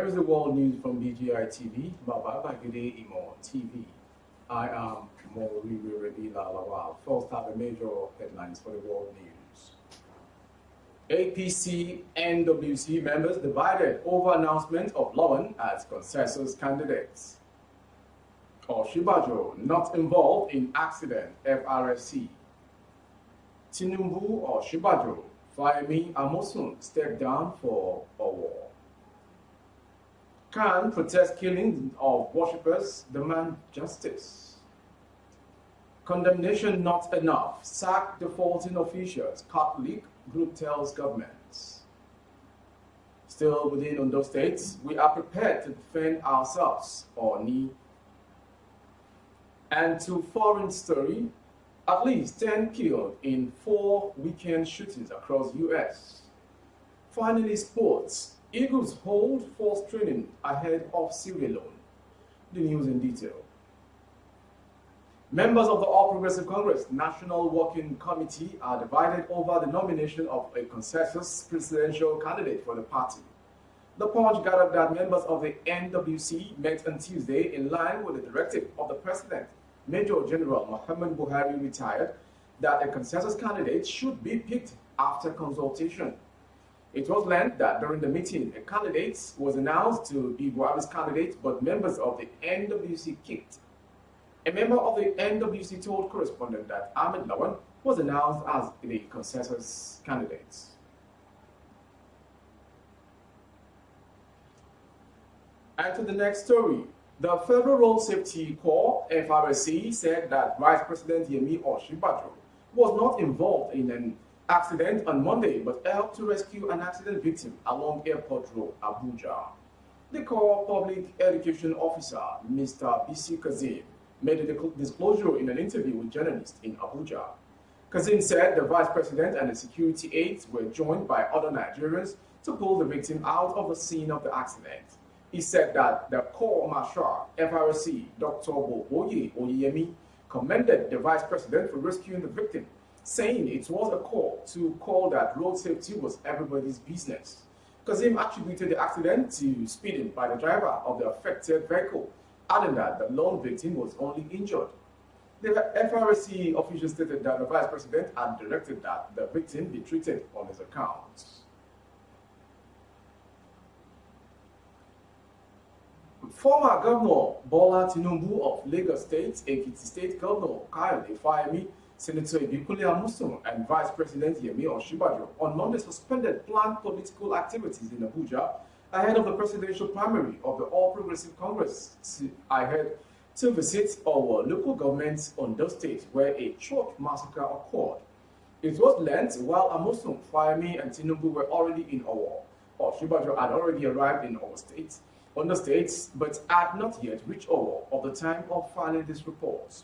Here is the world news from BGI TV, Baba Bagide Imo TV. I am Mori Lawan. First up, the major headlines for the world news. APC NWC members divided over announcement of Lawan as consensus candidates. Oshibajo not involved in accident, FRSC. Tinubu Oshibajo, Fayemi Amosun step down for Owo. Can protest killing of worshippers, demand justice. Condemnation not enough. Sack defaulting officials. Catholic group tells governments. Still within Ondo State, we are prepared to defend ourselves or need. And to foreign story, at least 10 killed in 4 weekend shootings across U.S. Finally, sports. Eagles hold force training ahead of Sierra Leone. The news in detail. Members of the All Progressive Congress National Working Committee are divided over the nomination of a consensus presidential candidate for the party. The Punch gathered that members of the NWC met on Tuesday in line with the directive of the President, Major General Muhammad Buhari retired, that a consensus candidate should be picked after consultation. It was learned that during the meeting, a candidate was announced to be Buhari's candidate, but members of the NWC kicked. A member of the NWC told correspondent that Ahmed Lawan was announced as the consensus candidate. And to the next story. The Federal Road Safety Corps, FRSC, said that Vice President Yemi Oshibajo was not involved in an accident on Monday, but helped to rescue an accident victim along Airport Road, Abuja. The Corps Public Education Officer, Mr. BC Kazim, made a disclosure in an interview with journalists in Abuja. Kazim said the Vice President and the security aides were joined by other Nigerians to pull the victim out of the scene of the accident. He said that the Corps Marshal, FRC, Dr. Boboye Oyemi, commended the Vice President for rescuing the victim, saying it was a call to call that road safety was everybody's business. Kazim attributed the accident to speeding by the driver of the affected vehicle, adding that the lone victim was only injured. The FRC official stated that the Vice President had directed that the victim be treated on his account. Former Governor Bola Tinubu of Lagos State, Ekiti State Governor Kayode Fayemi, Senator Ibikule Amusun, and Vice President Yemi Oshibajo on Monday suspended planned political activities in Abuja ahead of the presidential primary of the All Progressive Congress ahead to visit our local governments on those states where a church massacre occurred. It was learned while Amusun, Fayemi, and Tinubu were already in Owo. Oshibajo had already arrived in our states, on the states, but had not yet reached Owo at the time of filing this report.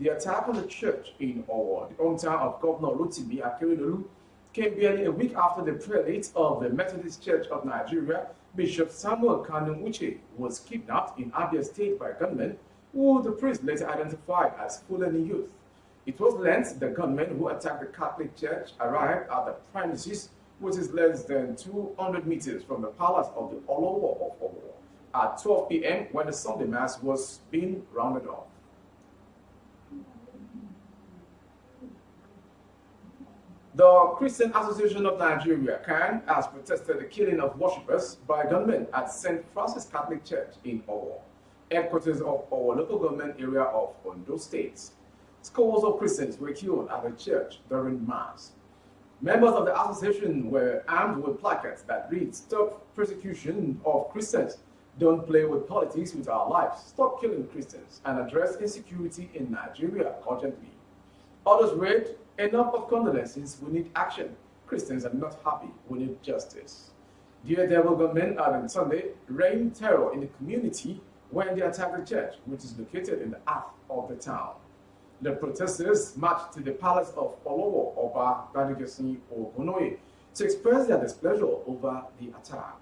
The attack on the church in Owo, the hometown of Governor Rotimi Akeredolu, came barely a week after the prelate of the Methodist Church of Nigeria, Bishop Samuel Kanu Uche, was kidnapped in Abia State by gunmen, who the priest later identified as Fulani youth. It was learned the gunmen who attacked the Catholic Church arrived at the premises, which is less than 200 meters from the palace of the Olowo of Owo, at 12 p.m. when the Sunday Mass was being rounded off. The Christian Association of Nigeria, CAN, has protested the killing of worshippers by gunmen at St. Francis Catholic Church in Owo, headquarters of our local government area of Ondo State. Scores of Christians were killed at the church during Mass. Members of the association were armed with placards that read, "Stop persecution of Christians, don't play with politics with our lives, stop killing Christians, and address insecurity in Nigeria urgently." Others read, "Enough of condolences, we need action. Christians are not happy, we need justice." Daredevil gunmen on Sunday rained terror in the community when they attacked the church, which is located in the heart of the town. The protesters marched to the palace of Olowo Oba Badegesi Ogonoye to express their displeasure over the attack.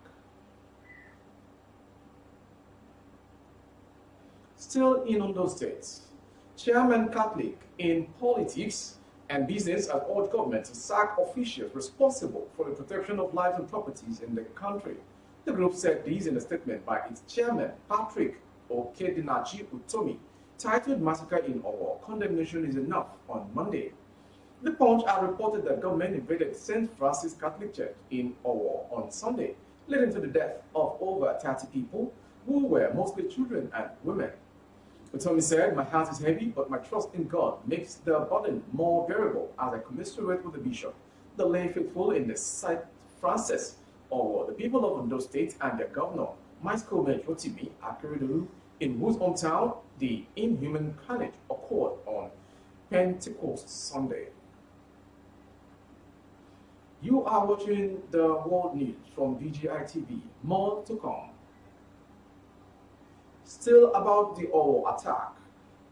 Still in Ondo State, Chairman Catholic in politics and business has urged government to sack officials responsible for the protection of lives and properties in the country. The group said this in a statement by its chairman, Patrick Okedinachi Utomi, titled Massacre in Owo, Condemnation is Enough, on Monday. The Punch had reported that government invaded St. Francis Catholic Church in Owo on Sunday, leading to the death of over 30 people, who were mostly children and women. Utomi said, "My heart is heavy, but my trust in God makes the burden more bearable as I commiserate with the bishop, the lay faithful in the St. Francis, Owo, the people of Ondo State, and their governor, Michael Rotimi Akeredolu, in whose hometown the inhuman carnage occurred on Pentecost Sunday." You are watching the world news from VGI TV. More to come. Still about the Owo attack,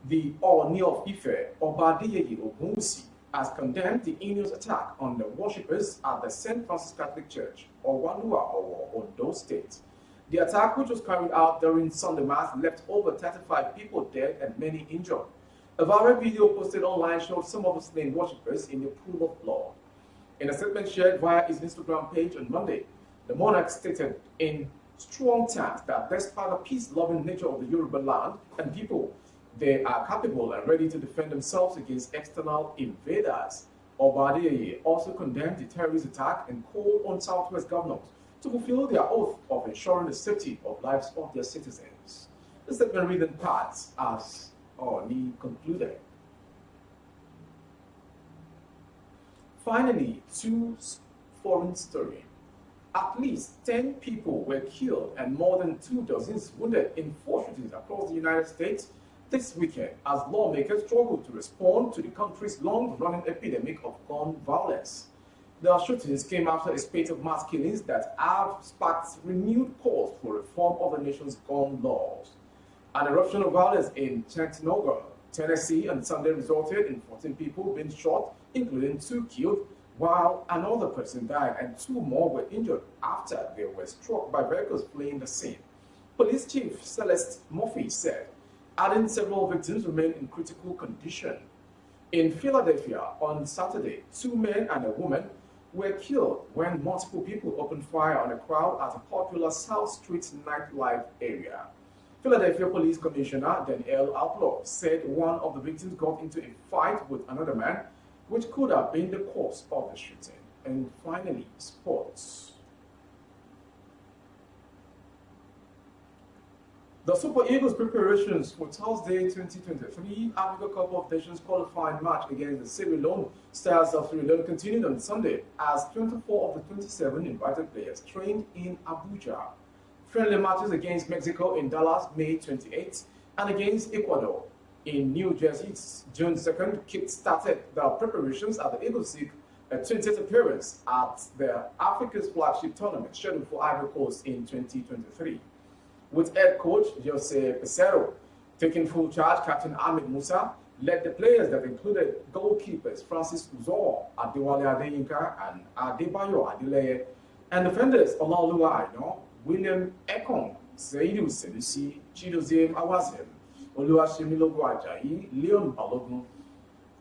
the Ooni of Ife, Obadiyeye Ogunwusi, has condemned the heinous attack on the worshippers at the St. Francis Catholic Church, Owanua, Owo, Ondo State. The attack, which was carried out during Sunday Mass, left over 35 people dead and many injured. A viral video posted online showed some of the slain worshippers in a pool of blood. In a statement shared via his Instagram page on Monday, the monarch stated in strong terms that despite the peace-loving nature of the Yoruba land and people, they are capable and ready to defend themselves against external invaders. Obadiyeye also condemned the terrorist attack and called on Southwest governors to fulfill their oath of ensuring the safety of lives of their citizens. The statement read in parts as Oni concluded. Finally, two foreign story. At least 10 people were killed and more than 2 dozens wounded in 4 shootings across the United States this weekend as lawmakers struggle to respond to the country's long-running epidemic of gun violence. The shootings came after a spate of mass killings that have sparked renewed calls for reform of the nation's gun laws. An eruption of violence in Chattanooga, Tennessee on Sunday resulted in 14 people being shot, including 2 killed, while another person died and 2 more were injured after they were struck by vehicles fleeing the scene. Police Chief Celeste Murphy said, adding several victims remain in critical condition. In Philadelphia on Saturday, 2 men and a woman were killed when multiple people opened fire on a crowd at a popular South Street nightlife area. Philadelphia Police Commissioner Daniel Outlaw said one of the victims got into a fight with another man, which could have been the cause of the shooting. And finally, sports. The Super Eagles preparations for Thursday 2023 Africa Cup of Nations qualifying match against the Sierra Leone Stars of Sierra Leone continued on Sunday as 24 of the 27 invited players trained in Abuja. Friendly matches against Mexico in Dallas May 28th and against Ecuador in New Jersey June 2nd kick-started the preparations at the Eagles seek a 20th appearance at the Africa's flagship tournament scheduled for Ivory Coast in 2023. With head coach Jose Pesero taking full charge, Captain Ahmed Musa led the players that included goalkeepers Francis Uzoho, Adewale Adeyinka, and Adebayo Adeleye, and defenders Olaoluwa Aina, William Ekong, Seidu Selusi, Chidoziem Awazim, Oluwasemilogo Ajayi, Leon Balogun,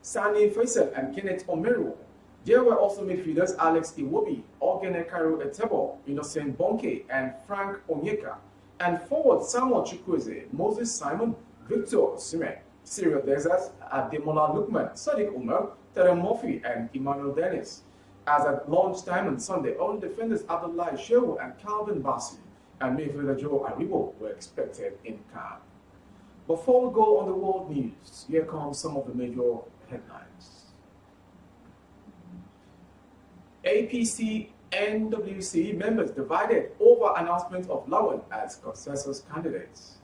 Sani Faisal, and Kenneth Omeru. There were also midfielders Alex Iwobi, Ogene Kairo Etebo, Innocent Bonke, and Frank Onyeka, and forward Samuel Chukwueze, Moses Simon, Victor Osimhen, Cyril Desert, Ademola Lukman, Sadiq Umar, Terem Murphy, and Emmanuel Dennis. As at lunchtime on Sunday, all defenders Abdullahi Shehu and Calvin Bassi and midfielder Joe Aribo were expected in camp. Before we go on the world news, here come some of the major headlines. APC NWC members divided over announcement of Lawan as consensus candidates.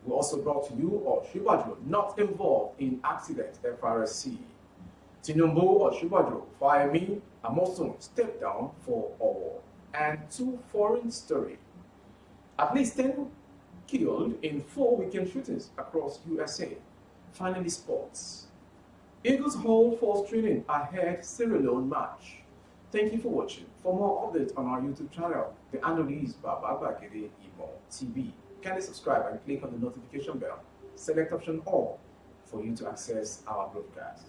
We also brought to you Oshibadro not involved in accident FRSC. Tinubu Oshibadro, fire me, Amosun step down for Owo. And 2 foreign story. At least 10 killed in 4 weekend shootings across USA. Finally, sports. Eagles hold 4th training ahead Sierra Leone match. Thank you for watching. For more updates on our YouTube channel, the handle is Babagede Imo TV. Kindly subscribe and click on the notification bell. Select option all for you to access our broadcast.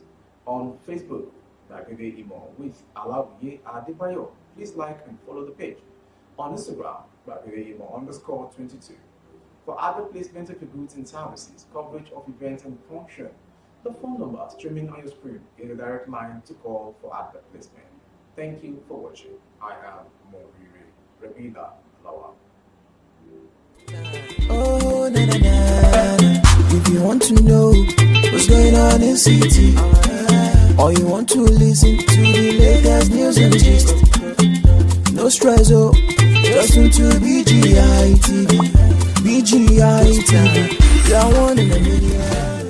On Facebook, Bagede Imo with Alawiye Adebayo. Please like and follow the page. On Instagram by @imo_22. For advert placement of your goods and services, coverage of events and function, the phone number streaming on your screen is a direct line to call for advert placement. Thank you for watching. I am Moriri Rebila Lawan. Oh, na na na. If you want to know what's going on in city, or you want to listen to the latest news and gist, no stress, oh, just tune to BGI TV. BGI TV, you're one in a million.